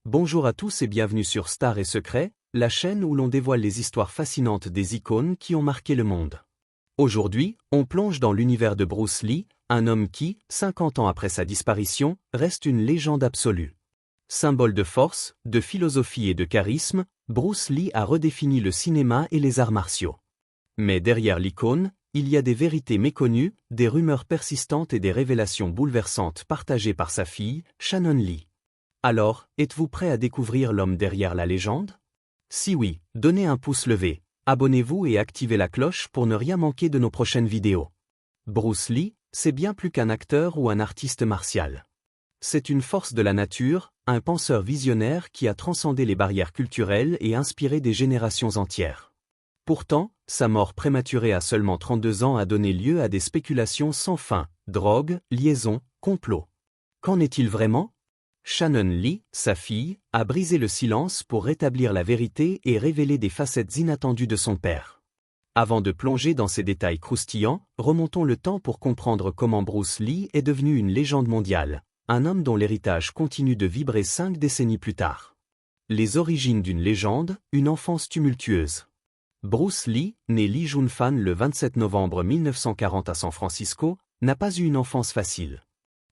Bonjour à tous et bienvenue sur Stars et Secrets, la chaîne où l'on dévoile les histoires fascinantes des icônes qui ont marqué le monde. Aujourd'hui, on plonge dans l'univers de Bruce Lee, un homme qui, 50 ans après sa disparition, reste une légende absolue. Symbole de force, de philosophie et de charisme, Bruce Lee a redéfini le cinéma et les arts martiaux. Mais derrière l'icône, il y a des vérités méconnues, des rumeurs persistantes et des révélations bouleversantes partagées par sa fille, Shannon Lee. Alors, êtes-vous prêt à découvrir l'homme derrière la légende? Si oui, donnez un pouce levé, abonnez-vous et activez la cloche pour ne rien manquer de nos prochaines vidéos. Bruce Lee, c'est bien plus qu'un acteur ou un artiste martial. C'est une force de la nature, un penseur visionnaire qui a transcendé les barrières culturelles et inspiré des générations entières. Pourtant, sa mort prématurée à seulement 32 ans a donné lieu à des spéculations sans fin, drogue, liaison, complot. Qu'en est-il vraiment? Shannon Lee, sa fille, a brisé le silence pour rétablir la vérité et révéler des facettes inattendues de son père. Avant de plonger dans ces détails croustillants, remontons le temps pour comprendre comment Bruce Lee est devenu une légende mondiale, un homme dont l'héritage continue de vibrer 5 décennies plus tard. Les origines d'une légende, une enfance tumultueuse. Bruce Lee, né Lee Jun-fan le 27 novembre 1940 à San Francisco, n'a pas eu une enfance facile.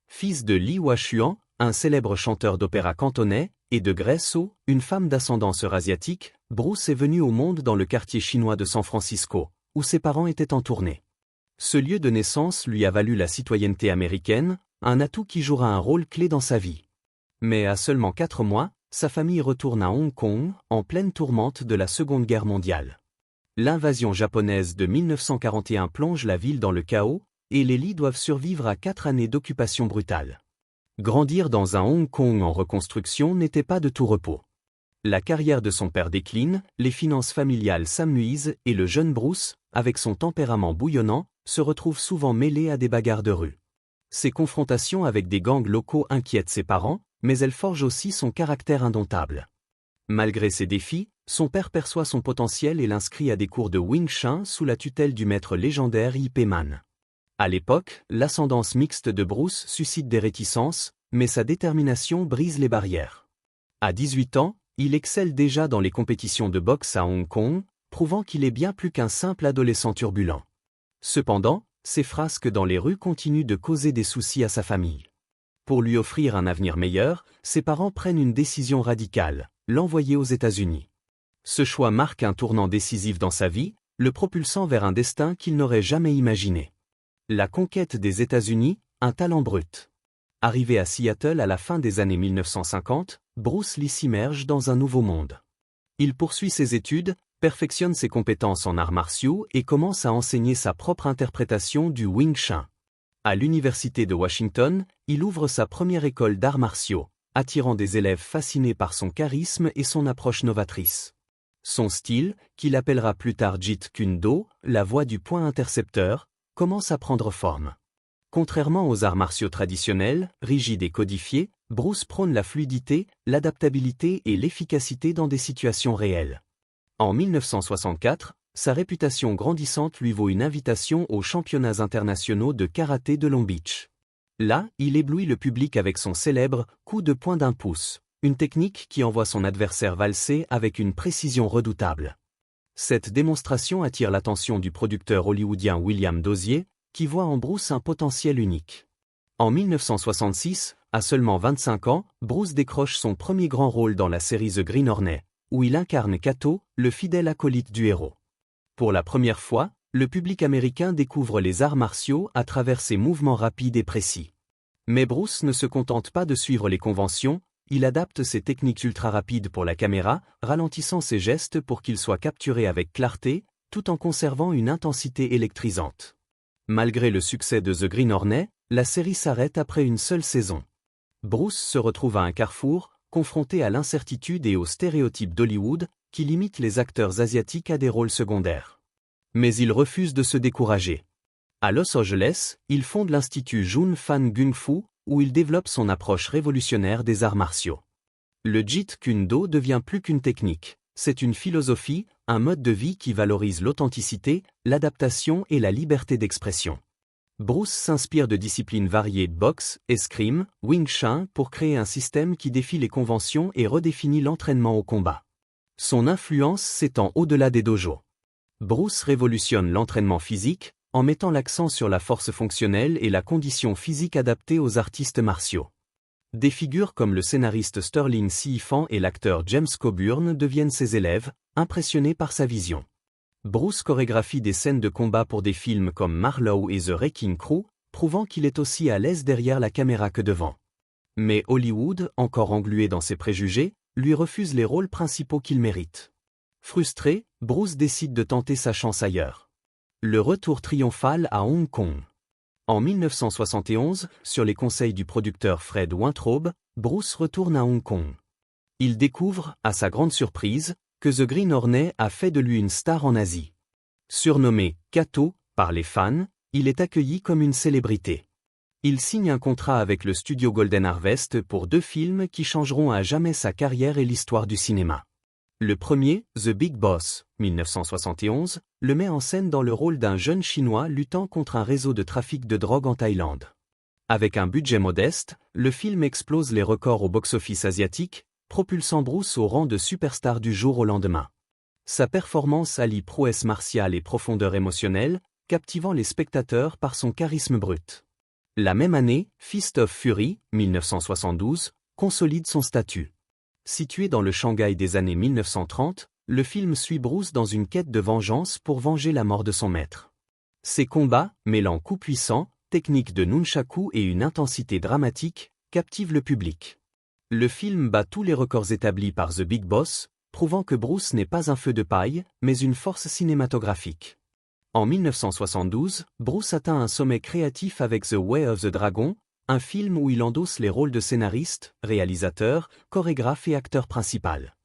Fils de Lee Hua-chuan, un célèbre chanteur d'opéra cantonais, et de Grace Oh, une femme d'ascendance eurasiatique, Bruce est venu au monde dans le quartier chinois de San Francisco, où ses parents étaient en tournée. Ce lieu de naissance lui a valu la citoyenneté américaine, un atout qui jouera un rôle clé dans sa vie. Mais à seulement 4 mois, sa famille retourne à Hong Kong, en pleine tourmente de la Seconde Guerre mondiale. L'invasion japonaise de 1941 plonge la ville dans le chaos, et les Lee doivent survivre à 4 années d'occupation brutale. Grandir dans un Hong Kong en reconstruction n'était pas de tout repos. La carrière de son père décline, les finances familiales s'amenuisent et le jeune Bruce, avec son tempérament bouillonnant, se retrouve souvent mêlé à des bagarres de rue. Ses confrontations avec des gangs locaux inquiètent ses parents, mais elles forgent aussi son caractère indomptable. Malgré ces défis, son père perçoit son potentiel et l'inscrit à des cours de Wing Chun sous la tutelle du maître légendaire Ip Man. À l'époque, l'ascendance mixte de Bruce suscite des réticences, mais sa détermination brise les barrières. À 18 ans, il excelle déjà dans les compétitions de boxe à Hong Kong, prouvant qu'il est bien plus qu'un simple adolescent turbulent. Cependant, ses frasques dans les rues continuent de causer des soucis à sa famille. Pour lui offrir un avenir meilleur, ses parents prennent une décision radicale, l'envoyer aux États-Unis. Ce choix marque un tournant décisif dans sa vie, le propulsant vers un destin qu'il n'aurait jamais imaginé. La conquête des États-Unis, un talent brut. Arrivé à Seattle à la fin des années 1950, Bruce Lee s'immerge dans un nouveau monde. Il poursuit ses études, perfectionne ses compétences en arts martiaux et commence à enseigner sa propre interprétation du Wing Chun. À l'université de Washington, il ouvre sa première école d'arts martiaux, attirant des élèves fascinés par son charisme et son approche novatrice. Son style, qu'il appellera plus tard Jeet Kune Do, la voie du point intercepteur, commence à prendre forme. Contrairement aux arts martiaux traditionnels, rigides et codifiés, Bruce prône la fluidité, l'adaptabilité et l'efficacité dans des situations réelles. En 1964, sa réputation grandissante lui vaut une invitation aux championnats internationaux de karaté de Long Beach. Là, il éblouit le public avec son célèbre « coup de poing d'un pouce », une technique qui envoie son adversaire valser avec une précision redoutable. Cette démonstration attire l'attention du producteur hollywoodien William Dozier, qui voit en Bruce un potentiel unique. En 1966, à seulement 25 ans, Bruce décroche son premier grand rôle dans la série The Green Hornet, où il incarne Kato, le fidèle acolyte du héros. Pour la première fois, le public américain découvre les arts martiaux à travers ses mouvements rapides et précis. Mais Bruce ne se contente pas de suivre les conventions, il adapte ses techniques ultra rapides pour la caméra, ralentissant ses gestes pour qu'ils soient capturés avec clarté, tout en conservant une intensité électrisante. Malgré le succès de The Green Hornet, la série s'arrête après une seule saison. Bruce se retrouve à un carrefour, confronté à l'incertitude et aux stéréotypes d'Hollywood, qui limitent les acteurs asiatiques à des rôles secondaires. Mais il refuse de se décourager. À Los Angeles, il fonde l'Institut Jun Fan Gung Fu, où il développe son approche révolutionnaire des arts martiaux. Le Jeet Kune Do devient plus qu'une technique, c'est une philosophie, un mode de vie qui valorise l'authenticité, l'adaptation et la liberté d'expression. Bruce s'inspire de disciplines variées boxe, escrime, Wing Chun pour créer un système qui défie les conventions et redéfinit l'entraînement au combat. Son influence s'étend au-delà des dojos. Bruce révolutionne l'entraînement physique, en mettant l'accent sur la force fonctionnelle et la condition physique adaptée aux artistes martiaux. Des figures comme le scénariste Sterling C. Fan et l'acteur James Coburn deviennent ses élèves, impressionnés par sa vision. Bruce chorégraphie des scènes de combat pour des films comme Marlowe et The Wrecking Crew, prouvant qu'il est aussi à l'aise derrière la caméra que devant. Mais Hollywood, encore englué dans ses préjugés, lui refuse les rôles principaux qu'il mérite. Frustré, Bruce décide de tenter sa chance ailleurs. Le retour triomphal à Hong Kong. En 1971, sur les conseils du producteur Fred Weintraub, Bruce retourne à Hong Kong. Il découvre, à sa grande surprise, que The Green Hornet a fait de lui une star en Asie. Surnommé « Kato » par les fans, il est accueilli comme une célébrité. Il signe un contrat avec le studio Golden Harvest pour 2 films qui changeront à jamais sa carrière et l'histoire du cinéma. Le premier, The Big Boss, 1971, le met en scène dans le rôle d'un jeune Chinois luttant contre un réseau de trafic de drogue en Thaïlande. Avec un budget modeste, le film explose les records au box-office asiatique, propulsant Bruce au rang de superstar du jour au lendemain. Sa performance allie prouesse martiale et profondeur émotionnelle, captivant les spectateurs par son charisme brut. La même année, Fist of Fury, 1972, consolide son statut. Situé dans le Shanghai des années 1930, le film suit Bruce dans une quête de vengeance pour venger la mort de son maître. Ses combats, mêlant coups puissants, techniques de nunchaku et une intensité dramatique, captivent le public. Le film bat tous les records établis par The Big Boss, prouvant que Bruce n'est pas un feu de paille, mais une force cinématographique. En 1972, Bruce atteint un sommet créatif avec The Way of the Dragon, un film où il endosse les rôles de scénariste, réalisateur, chorégraphe et acteur principal.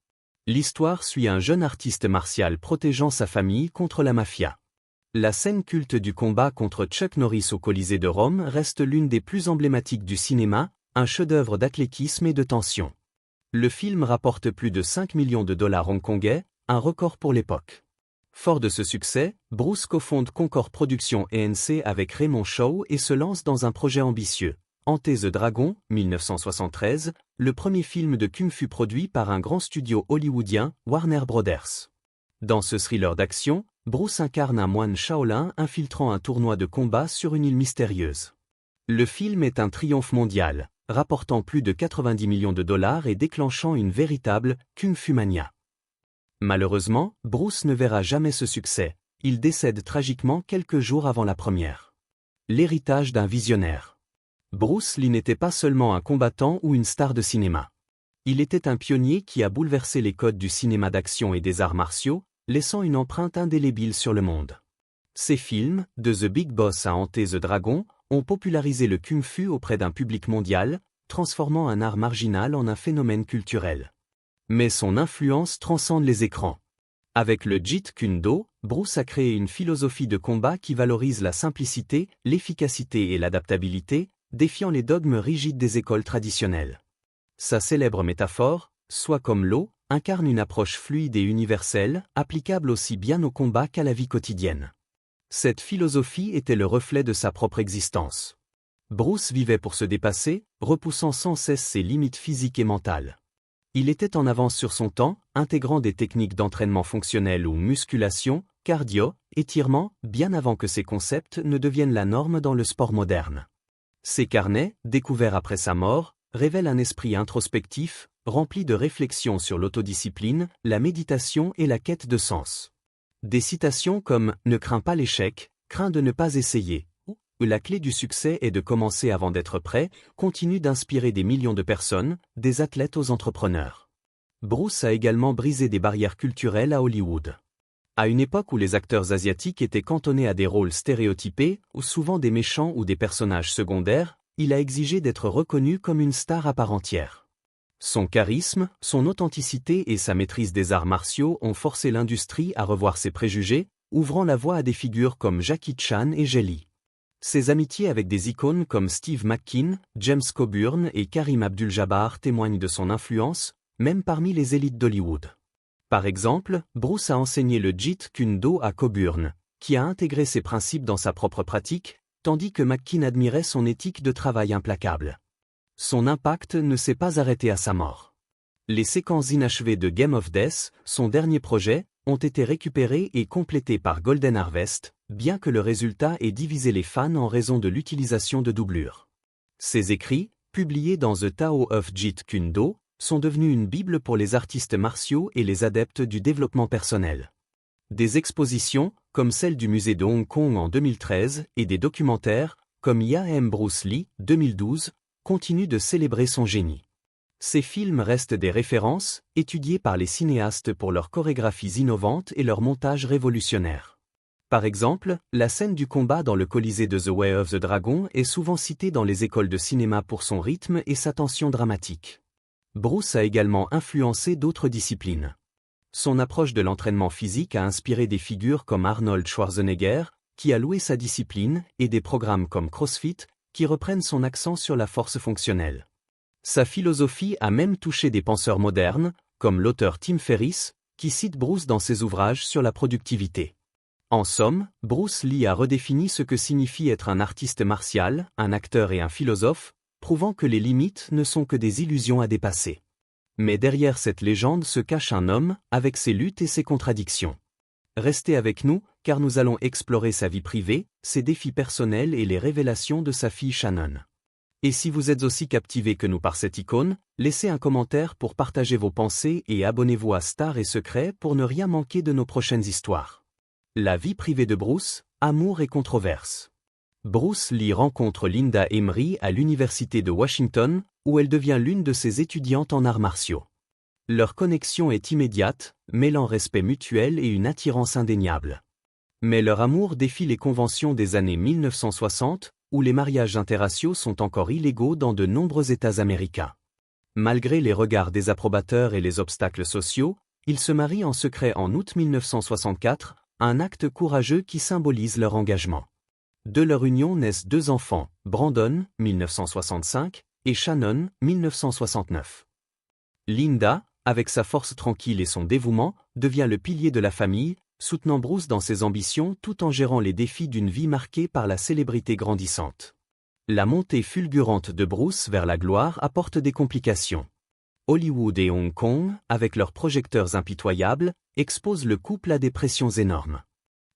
L'histoire suit un jeune artiste martial protégeant sa famille contre la mafia. La scène culte du combat contre Chuck Norris au Colisée de Rome reste l'une des plus emblématiques du cinéma, un chef-d'œuvre d'athlétisme et de tension. Le film rapporte plus de 5 millions de dollars hongkongais, un record pour l'époque. Fort de ce succès, Bruce cofonde Concord Productions ENC avec Raymond Shaw et se lance dans un projet ambitieux. Enter the Dragon, 1973, le premier film de kung-fu produit par un grand studio hollywoodien, Warner Brothers. Dans ce thriller d'action, Bruce incarne un moine Shaolin infiltrant un tournoi de combat sur une île mystérieuse. Le film est un triomphe mondial, rapportant plus de 90 millions de dollars et déclenchant une véritable kung-fu mania. Malheureusement, Bruce ne verra jamais ce succès, il décède tragiquement quelques jours avant la première. L'héritage d'un visionnaire. Bruce Lee n'était pas seulement un combattant ou une star de cinéma. Il était un pionnier qui a bouleversé les codes du cinéma d'action et des arts martiaux, laissant une empreinte indélébile sur le monde. Ses films, de The Big Boss à Enter the Dragon, ont popularisé le kung-fu auprès d'un public mondial, transformant un art marginal en un phénomène culturel. Mais son influence transcende les écrans. Avec le Jeet Kune Do, Bruce a créé une philosophie de combat qui valorise la simplicité, l'efficacité et l'adaptabilité, défiant les dogmes rigides des écoles traditionnelles. Sa célèbre métaphore, soit comme l'eau, incarne une approche fluide et universelle, applicable aussi bien au combat qu'à la vie quotidienne. Cette philosophie était le reflet de sa propre existence. Bruce vivait pour se dépasser, repoussant sans cesse ses limites physiques et mentales. Il était en avance sur son temps, intégrant des techniques d'entraînement fonctionnel ou musculation, cardio, étirement, bien avant que ces concepts ne deviennent la norme dans le sport moderne. Ses carnets, découverts après sa mort, révèlent un esprit introspectif, rempli de réflexions sur l'autodiscipline, la méditation et la quête de sens. Des citations comme « Ne crains pas l'échec, crains de ne pas essayer » ou « La clé du succès est de commencer avant d'être prêt » continuent d'inspirer des millions de personnes, des athlètes aux entrepreneurs. Bruce a également brisé des barrières culturelles à Hollywood. À une époque où les acteurs asiatiques étaient cantonnés à des rôles stéréotypés, ou souvent des méchants ou des personnages secondaires, il a exigé d'être reconnu comme une star à part entière. Son charisme, son authenticité et sa maîtrise des arts martiaux ont forcé l'industrie à revoir ses préjugés, ouvrant la voie à des figures comme Jackie Chan et Jet Li. Ses amitiés avec des icônes comme Steve McQueen, James Coburn et Karim Abdul-Jabbar témoignent de son influence, même parmi les élites d'Hollywood. Par exemple, Bruce a enseigné le Jeet Kune Do à Coburn, qui a intégré ces principes dans sa propre pratique, tandis que McKean admirait son éthique de travail implacable. Son impact ne s'est pas arrêté à sa mort. Les séquences inachevées de Game of Death, son dernier projet, ont été récupérées et complétées par Golden Harvest, bien que le résultat ait divisé les fans en raison de l'utilisation de doublures. Ses écrits, publiés dans The Tao of Jeet Kune Do, sont devenus une bible pour les artistes martiaux et les adeptes du développement personnel. Des expositions, comme celle du musée de Hong Kong en 2013, et des documentaires, comme I Am Bruce Lee, 2012, continuent de célébrer son génie. Ces films restent des références, étudiées par les cinéastes pour leurs chorégraphies innovantes et leurs montages révolutionnaires. Par exemple, la scène du combat dans le Colisée de The Way of the Dragon est souvent citée dans les écoles de cinéma pour son rythme et sa tension dramatique. Bruce a également influencé d'autres disciplines. Son approche de l'entraînement physique a inspiré des figures comme Arnold Schwarzenegger, qui a loué sa discipline, et des programmes comme CrossFit, qui reprennent son accent sur la force fonctionnelle. Sa philosophie a même touché des penseurs modernes, comme l'auteur Tim Ferriss, qui cite Bruce dans ses ouvrages sur la productivité. En somme, Bruce Lee a redéfini ce que signifie être un artiste martial, un acteur et un philosophe, prouvant que les limites ne sont que des illusions à dépasser. Mais derrière cette légende se cache un homme, avec ses luttes et ses contradictions. Restez avec nous, car nous allons explorer sa vie privée, ses défis personnels et les révélations de sa fille Shannon. Et si vous êtes aussi captivé que nous par cette icône, laissez un commentaire pour partager vos pensées et abonnez-vous à Stars et Secrets pour ne rien manquer de nos prochaines histoires. La vie privée de Bruce, amour et controverse. Bruce Lee rencontre Linda Emery à l'université de Washington, où elle devient l'une de ses étudiantes en arts martiaux. Leur connexion est immédiate, mêlant respect mutuel et une attirance indéniable. Mais leur amour défie les conventions des années 1960, où les mariages interraciaux sont encore illégaux dans de nombreux États américains. Malgré les regards désapprobateurs et les obstacles sociaux, ils se marient en secret en août 1964, un acte courageux qui symbolise leur engagement. De leur union naissent deux enfants, Brandon, 1965, et Shannon, 1969. Linda, avec sa force tranquille et son dévouement, devient le pilier de la famille, soutenant Bruce dans ses ambitions tout en gérant les défis d'une vie marquée par la célébrité grandissante. La montée fulgurante de Bruce vers la gloire apporte des complications. Hollywood et Hong Kong, avec leurs projecteurs impitoyables, exposent le couple à des pressions énormes.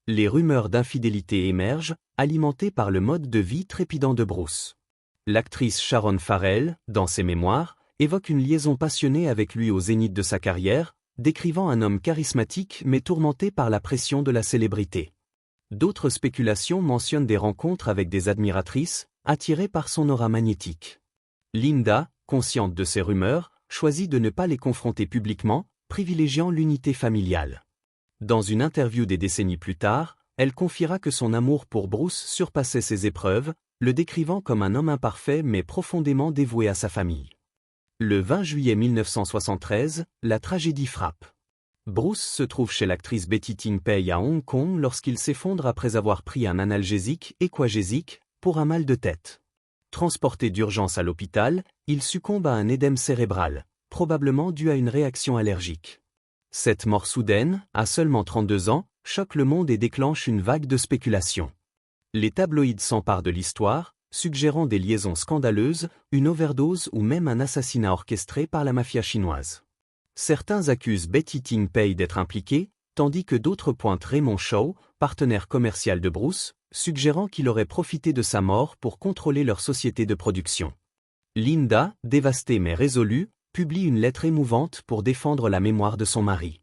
Les rumeurs d'infidélité émergent, alimentées par le mode de vie trépidant de Bruce. L'actrice Sharon Farrell, dans ses mémoires, évoque une liaison passionnée avec lui au zénith de sa carrière, décrivant un homme charismatique mais tourmenté par la pression de la célébrité. D'autres spéculations mentionnent des rencontres avec des admiratrices, attirées par son aura magnétique. Linda, consciente de ces rumeurs, choisit de ne pas les confronter publiquement, privilégiant l'unité familiale. Dans une interview des décennies plus tard, elle confiera que son amour pour Bruce surpassait ses épreuves, le décrivant comme un homme imparfait mais profondément dévoué à sa famille. Le 20 juillet 1973, la tragédie frappe. Bruce se trouve chez l'actrice Betty Ting Pei à Hong Kong lorsqu'il s'effondre après avoir pris un analgésique équagésique pour un mal de tête. Transporté d'urgence à l'hôpital, il succombe à un édème cérébral, probablement dû à une réaction allergique. Cette mort soudaine, à seulement 32 ans, choque le monde et déclenche une vague de spéculations. Les tabloïds s'emparent de l'histoire, suggérant des liaisons scandaleuses, une overdose ou même un assassinat orchestré par la mafia chinoise. Certains accusent Betty Ting Pei d'être impliquée, tandis que d'autres pointent Raymond Shaw, partenaire commercial de Bruce, suggérant qu'il aurait profité de sa mort pour contrôler leur société de production. Linda, dévastée mais résolue, publie une lettre émouvante pour défendre la mémoire de son mari.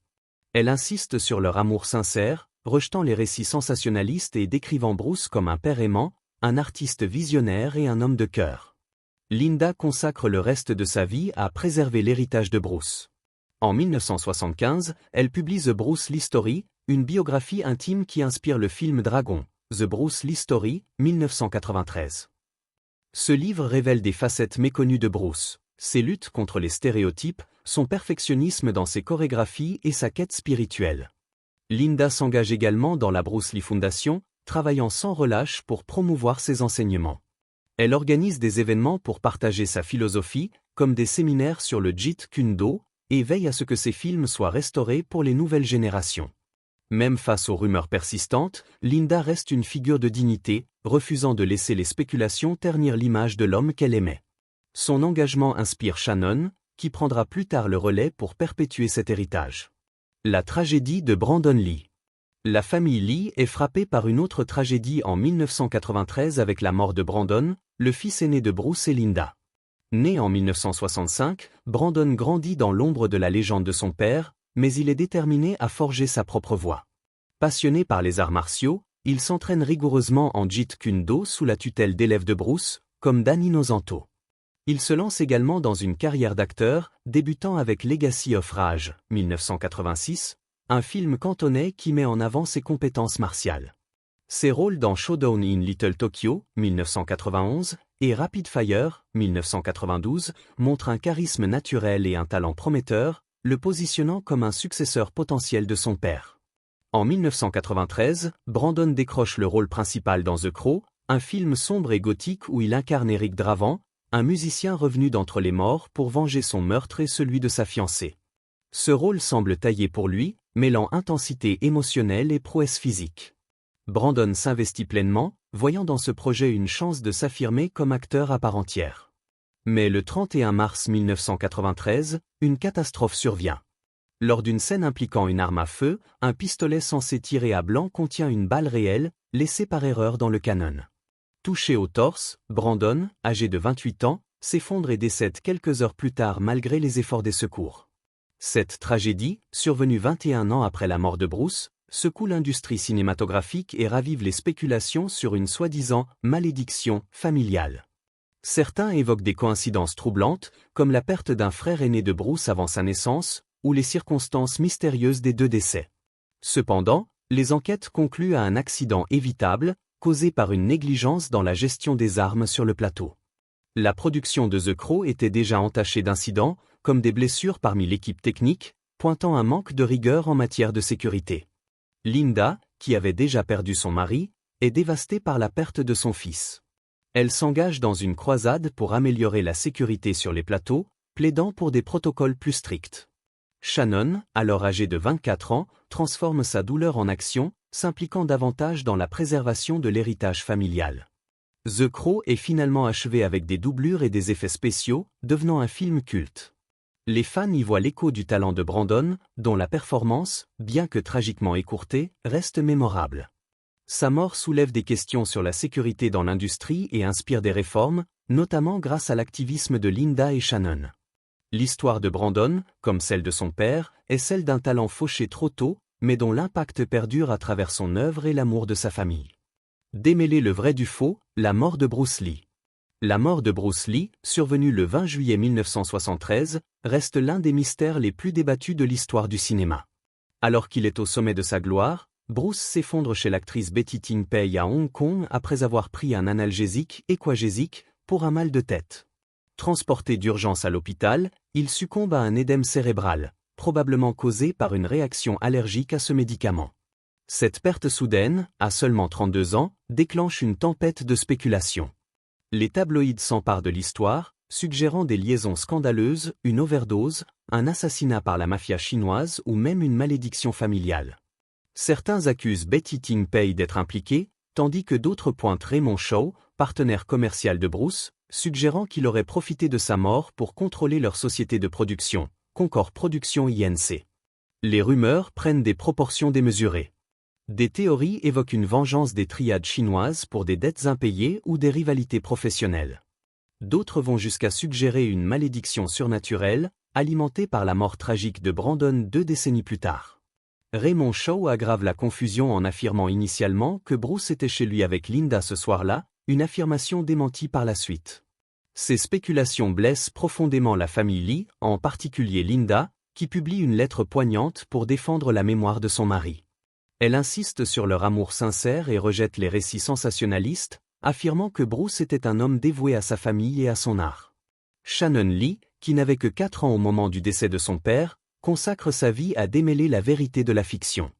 Elle insiste sur leur amour sincère, rejetant les récits sensationnalistes et décrivant Bruce comme un père aimant, un artiste visionnaire et un homme de cœur. Linda consacre le reste de sa vie à préserver l'héritage de Bruce. En 1975, elle publie The Bruce Lee Story, une biographie intime qui inspire le film Dragon, The Bruce Lee Story, 1993. Ce livre révèle des facettes méconnues de Bruce, ses luttes contre les stéréotypes, son perfectionnisme dans ses chorégraphies et sa quête spirituelle. Linda s'engage également dans la Bruce Lee Foundation, travaillant sans relâche pour promouvoir ses enseignements. Elle organise des événements pour partager sa philosophie, comme des séminaires sur le Jeet Kune Do, et veille à ce que ses films soient restaurés pour les nouvelles générations. Même face aux rumeurs persistantes, Linda reste une figure de dignité, refusant de laisser les spéculations ternir l'image de l'homme qu'elle aimait. Son engagement inspire Shannon, qui prendra plus tard le relais pour perpétuer cet héritage. La tragédie de Brandon Lee. La famille Lee est frappée par une autre tragédie en 1993 avec la mort de Brandon, le fils aîné de Bruce et Linda. Né en 1965, Brandon grandit dans l'ombre de la légende de son père, mais il est déterminé à forger sa propre voie. Passionné par les arts martiaux, il s'entraîne rigoureusement en Jeet Kune Do sous la tutelle d'élèves de Bruce, comme Dan Inosanto. Il se lance également dans une carrière d'acteur, débutant avec Legacy of Rage, 1986, un film cantonais qui met en avant ses compétences martiales. Ses rôles dans Showdown in Little Tokyo, 1991, et Rapid Fire, 1992, montrent un charisme naturel et un talent prometteur, le positionnant comme un successeur potentiel de son père. En 1993, Brandon décroche le rôle principal dans The Crow, un film sombre et gothique où il incarne Eric Dravan, un musicien revenu d'entre les morts pour venger son meurtre et celui de sa fiancée. Ce rôle semble taillé pour lui, mêlant intensité émotionnelle et prouesse physique. Brandon s'investit pleinement, voyant dans ce projet une chance de s'affirmer comme acteur à part entière. Mais le 31 mars 1993, une catastrophe survient. Lors d'une scène impliquant une arme à feu, un pistolet censé tirer à blanc contient une balle réelle, laissée par erreur dans le canon. Touché au torse, Brandon, âgé de 28 ans, s'effondre et décède quelques heures plus tard malgré les efforts des secours. Cette tragédie, survenue 21 ans après la mort de Bruce, secoue l'industrie cinématographique et ravive les spéculations sur une soi-disant « malédiction » familiale. Certains évoquent des coïncidences troublantes, comme la perte d'un frère aîné de Bruce avant sa naissance, ou les circonstances mystérieuses des 2 décès. Cependant, les enquêtes concluent à un accident évitable, causé par une négligence dans la gestion des armes sur le plateau. La production de The Crow était déjà entachée d'incidents, comme des blessures parmi l'équipe technique, pointant un manque de rigueur en matière de sécurité. Linda, qui avait déjà perdu son mari, est dévastée par la perte de son fils. Elle s'engage dans une croisade pour améliorer la sécurité sur les plateaux, plaidant pour des protocoles plus stricts. Shannon, alors âgée de 24 ans, transforme sa douleur en action, s'impliquant davantage dans la préservation de l'héritage familial. The Crow est finalement achevé avec des doublures et des effets spéciaux, devenant un film culte. Les fans y voient l'écho du talent de Brandon, dont la performance, bien que tragiquement écourtée, reste mémorable. Sa mort soulève des questions sur la sécurité dans l'industrie et inspire des réformes, notamment grâce à l'activisme de Linda et Shannon. L'histoire de Brandon, comme celle de son père, est celle d'un talent fauché trop tôt, mais dont l'impact perdure à travers son œuvre et l'amour de sa famille. Démêler le vrai du faux, la mort de Bruce Lee. La mort de Bruce Lee, survenue le 20 juillet 1973, reste l'un des mystères les plus débattus de l'histoire du cinéma. Alors qu'il est au sommet de sa gloire, Bruce s'effondre chez l'actrice Betty Ting Pei à Hong Kong après avoir pris un analgésique équagésique pour un mal de tête. Transporté d'urgence à l'hôpital, il succombe à un édème cérébral, probablement causé par une réaction allergique à ce médicament. Cette perte soudaine, à seulement 32 ans, déclenche une tempête de spéculation. Les tabloïds s'emparent de l'histoire, suggérant des liaisons scandaleuses, une overdose, un assassinat par la mafia chinoise ou même une malédiction familiale. Certains accusent Betty Ting Pei d'être impliquée, tandis que d'autres pointent Raymond Shaw, partenaire commercial de Bruce, suggérant qu'il aurait profité de sa mort pour contrôler leur société de production, Concord Productions Inc. Les rumeurs prennent des proportions démesurées. Des théories évoquent une vengeance des triades chinoises pour des dettes impayées ou des rivalités professionnelles. D'autres vont jusqu'à suggérer une malédiction surnaturelle, alimentée par la mort tragique de Brandon 2 décennies plus tard. Raymond Shaw aggrave la confusion en affirmant initialement que Bruce était chez lui avec Linda ce soir-là, une affirmation démentie par la suite. Ces spéculations blessent profondément la famille Lee, en particulier Linda, qui publie une lettre poignante pour défendre la mémoire de son mari. Elle insiste sur leur amour sincère et rejette les récits sensationnalistes, affirmant que Bruce était un homme dévoué à sa famille et à son art. Shannon Lee, qui n'avait que 4 ans au moment du décès de son père, consacre sa vie à démêler la vérité de la fiction.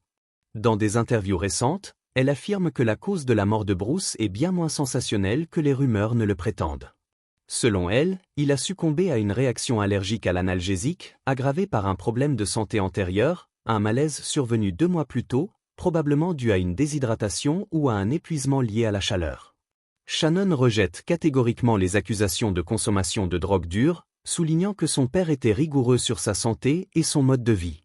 Dans des interviews récentes, elle affirme que la cause de la mort de Bruce est bien moins sensationnelle que les rumeurs ne le prétendent. Selon elle, il a succombé à une réaction allergique à l'analgésique, aggravée par un problème de santé antérieur, un malaise survenu 2 mois plus tôt, probablement dû à une déshydratation ou à un épuisement lié à la chaleur. Shannon rejette catégoriquement les accusations de consommation de drogue dure, soulignant que son père était rigoureux sur sa santé et son mode de vie.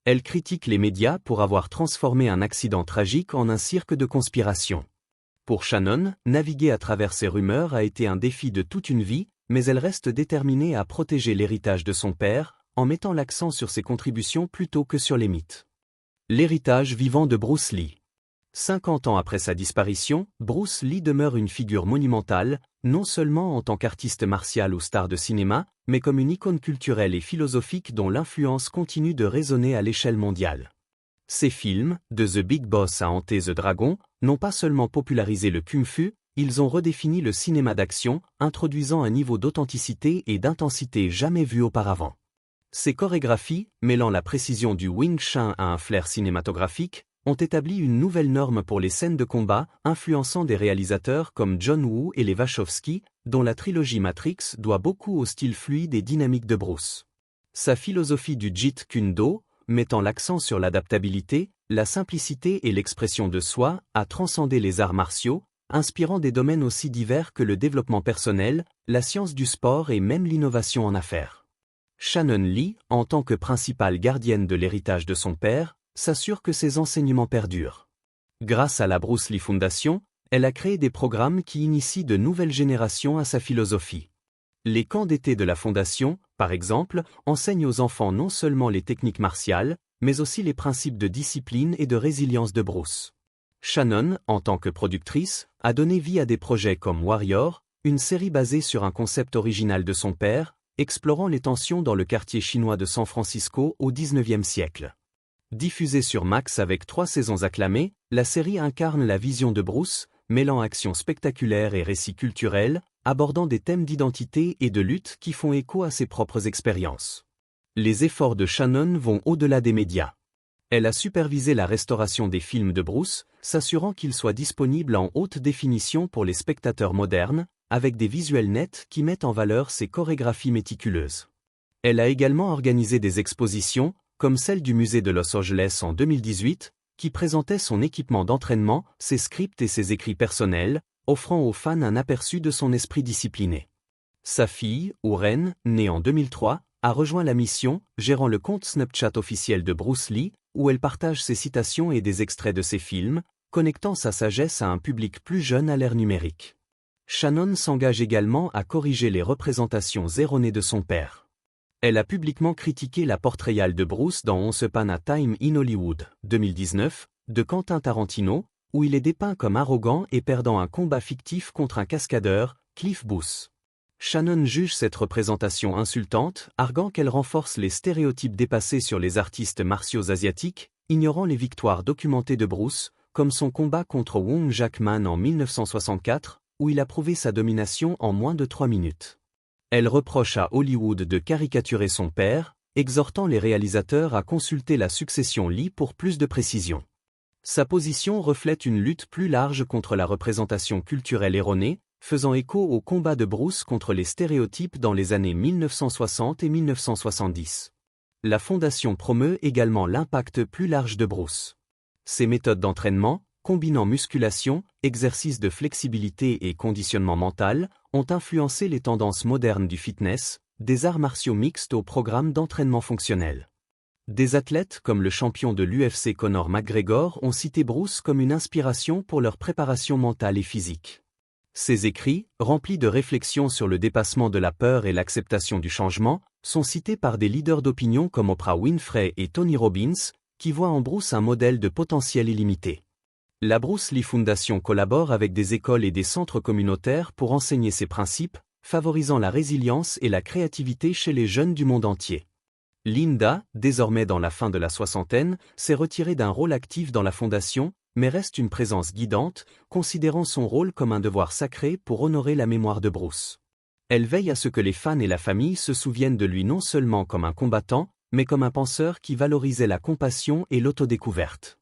Elle critique les médias pour avoir transformé un accident tragique en un cirque de conspiration. Pour Shannon, naviguer à travers ces rumeurs a été un défi de toute une vie, mais elle reste déterminée à protéger l'héritage de son père, en mettant l'accent sur ses contributions plutôt que sur les mythes. L'héritage vivant de Bruce Lee. 50 ans après sa disparition, Bruce Lee demeure une figure monumentale, non seulement en tant qu'artiste martial ou star de cinéma, mais comme une icône culturelle et philosophique dont l'influence continue de résonner à l'échelle mondiale. Ses films, de The Big Boss à Enter the Dragon, n'ont pas seulement popularisé le kung-fu, ils ont redéfini le cinéma d'action, introduisant un niveau d'authenticité et d'intensité jamais vu auparavant. Ces chorégraphies, mêlant la précision du Wing Chun à un flair cinématographique, ont établi une nouvelle norme pour les scènes de combat, influençant des réalisateurs comme John Woo et les Wachowski, dont la trilogie Matrix doit beaucoup au style fluide et dynamique de Bruce. Sa philosophie du Jeet Kune Do, mettant l'accent sur l'adaptabilité, la simplicité et l'expression de soi, a transcendé les arts martiaux, inspirant des domaines aussi divers que le développement personnel, la science du sport et même l'innovation en affaires. Shannon Lee, en tant que principale gardienne de l'héritage de son père, s'assure que ses enseignements perdurent. Grâce à la Bruce Lee Foundation, elle a créé des programmes qui initient de nouvelles générations à sa philosophie. Les camps d'été de la Fondation, par exemple, enseignent aux enfants non seulement les techniques martiales, mais aussi les principes de discipline et de résilience de Bruce. Shannon, en tant que productrice, a donné vie à des projets comme Warrior, une série basée sur un concept original de son père, explorant les tensions dans le quartier chinois de San Francisco au XIXe siècle. Diffusée sur Max avec 3 saisons acclamées, la série incarne la vision de Bruce, mêlant action spectaculaire et récits culturels, abordant des thèmes d'identité et de lutte qui font écho à ses propres expériences. Les efforts de Shannon vont au-delà des médias. Elle a supervisé la restauration des films de Bruce, s'assurant qu'ils soient disponibles en haute définition pour les spectateurs modernes, avec des visuels nets qui mettent en valeur ses chorégraphies méticuleuses. Elle a également organisé des expositions, comme celle du musée de Los Angeles en 2018, qui présentait son équipement d'entraînement, ses scripts et ses écrits personnels, offrant aux fans un aperçu de son esprit discipliné. Sa fille, Oren, née en 2003, a rejoint la mission, gérant le compte Snapchat officiel de Bruce Lee, où elle partage ses citations et des extraits de ses films, connectant sa sagesse à un public plus jeune à l'ère numérique. Shannon s'engage également à corriger les représentations erronées de son père. Elle a publiquement critiqué la portrayal de Bruce dans Once Upon a Time in Hollywood, 2019, de Quentin Tarantino, où il est dépeint comme arrogant et perdant un combat fictif contre un cascadeur, Cliff Booth. Shannon juge cette représentation insultante, arguant qu'elle renforce les stéréotypes dépassés sur les artistes martiaux asiatiques, ignorant les victoires documentées de Bruce, comme son combat contre Wong Jackman en 1964, où il a prouvé sa domination en moins de 3 minutes. Elle reproche à Hollywood de caricaturer son père, exhortant les réalisateurs à consulter la succession Lee pour plus de précision. Sa position reflète une lutte plus large contre la représentation culturelle erronée, faisant écho au combat de Bruce contre les stéréotypes dans les années 1960 et 1970. La Fondation promeut également l'impact plus large de Bruce. Ses méthodes d'entraînement, combinant musculation, exercice de flexibilité et conditionnement mental, ont influencé les tendances modernes du fitness, des arts martiaux mixtes au programme d'entraînement fonctionnel. Des athlètes comme le champion de l'UFC Conor McGregor ont cité Bruce comme une inspiration pour leur préparation mentale et physique. Ses écrits, remplis de réflexions sur le dépassement de la peur et l'acceptation du changement, sont cités par des leaders d'opinion comme Oprah Winfrey et Tony Robbins, qui voient en Bruce un modèle de potentiel illimité. La Bruce Lee Foundation collabore avec des écoles et des centres communautaires pour enseigner ces principes, favorisant la résilience et la créativité chez les jeunes du monde entier. Linda, désormais dans la fin de la soixantaine, s'est retirée d'un rôle actif dans la fondation, mais reste une présence guidante, considérant son rôle comme un devoir sacré pour honorer la mémoire de Bruce. Elle veille à ce que les fans et la famille se souviennent de lui non seulement comme un combattant, mais comme un penseur qui valorisait la compassion et l'autodécouverte.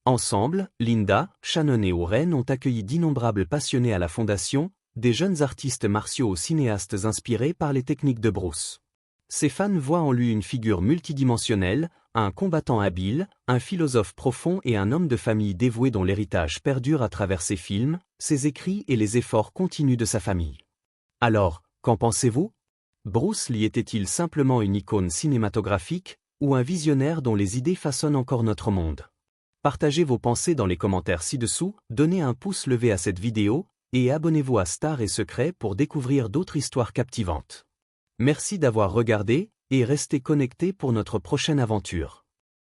Ensemble, Linda, Shannon et Oren ont accueilli d'innombrables passionnés à la fondation, des jeunes artistes martiaux aux cinéastes inspirés par les techniques de Bruce. Ses fans voient en lui une figure multidimensionnelle, un combattant habile, un philosophe profond et un homme de famille dévoué dont l'héritage perdure à travers ses films, ses écrits et les efforts continus de sa famille. Alors, qu'en pensez-vous? Bruce Lee était-il simplement une icône cinématographique, ou un visionnaire dont les idées façonnent encore notre monde? Partagez vos pensées dans les commentaires ci-dessous, donnez un pouce levé à cette vidéo, et abonnez-vous à Stars et Secrets pour découvrir d'autres histoires captivantes. Merci d'avoir regardé, et restez connectés pour notre prochaine aventure.